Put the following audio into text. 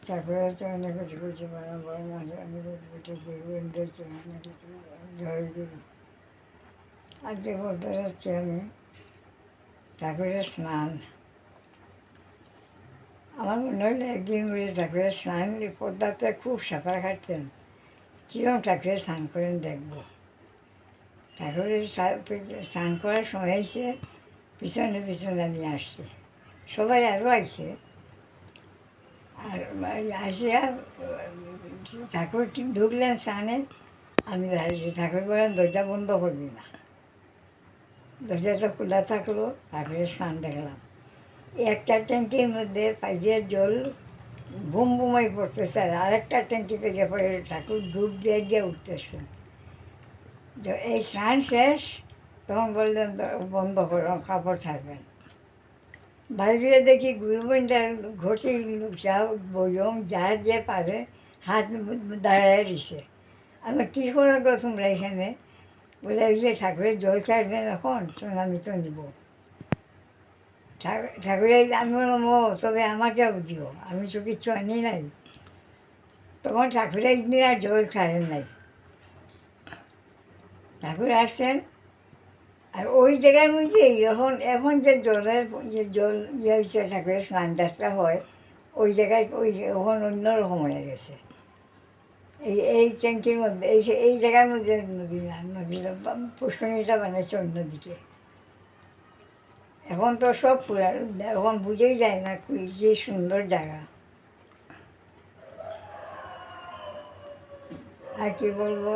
ঠাকুরের হচ্ছে অনেক কিছু কিছু বড় বড় মাছ অনেক কিছু গোবিন্দের অনেক কিছু জয়গুরু। আজকে বলতে যাচ্ছি আমি ঠাকুরের স্নান। আমার মনে হলো একদিন বলে ঠাকুরের স্নান পদ্মাতে খুব সাঁতার কাটতেন, কীরকম ঠাকুরের স্নান করেন দেখবো। ঠাকুরের স্নান করার সময় এসে পিছনে পিছনে আমি আসছি, সবাই আরও আসছে। আর আসিয়া ঠাকুর ঢুকলেন স্নানে, আমি দাঁড়িয়েছি। ঠাকুর বলেন দরজা বন্ধ করবি না। দরজাটা খোলা থাকলো, ঠাকুরের স্নান দেখলাম। একটা ট্যাঙ্কির মধ্যে পাইপের জল বুম বুমাই পড়তেছে, আর আরেকটা ট্যাঙ্কি থেকে পরে ঠাকুর ডুব দিয়ে দিয়ে উঠতেছেন। এই স্নান শেষ, তখন বললেন বন্ধ করো, কাপড় ছাড়বেন। বাইরে দেখি গুরুবনটা ঘষে যা বয়ম যা যে পারে হাত দাঁড়ায় দিছে। আমি কী করে গো তোমরা এখানে? বলে ওই যে ঠাকুরের জল ছাড়বেন এখন, আমি তো নিব। ঠাকুরের আমি বললাম ও তবে আমাকেও দিও, আমি তো কিছু আনি নাই। তখন ঠাকুরের একদিন আর জল ছাড়েন নাই। ঠাকুর আসছেন, আর ওই জায়গার মধ্যে এখন যে জলের যে জল হয়েছে ঠাকুরের স্নান যাত্রা হয়, ওই জায়গায় এখন অন্যরকম হয়ে গেছে। এই ট্যাঙ্কির মধ্যে এই জায়গার মধ্যে নদীটা পুষ্করিণীটা বানাইছে অন্যদিকে। এখন তো সব এখন বুঝেই যায় না যে সুন্দর জায়গা। আর কি বলবো,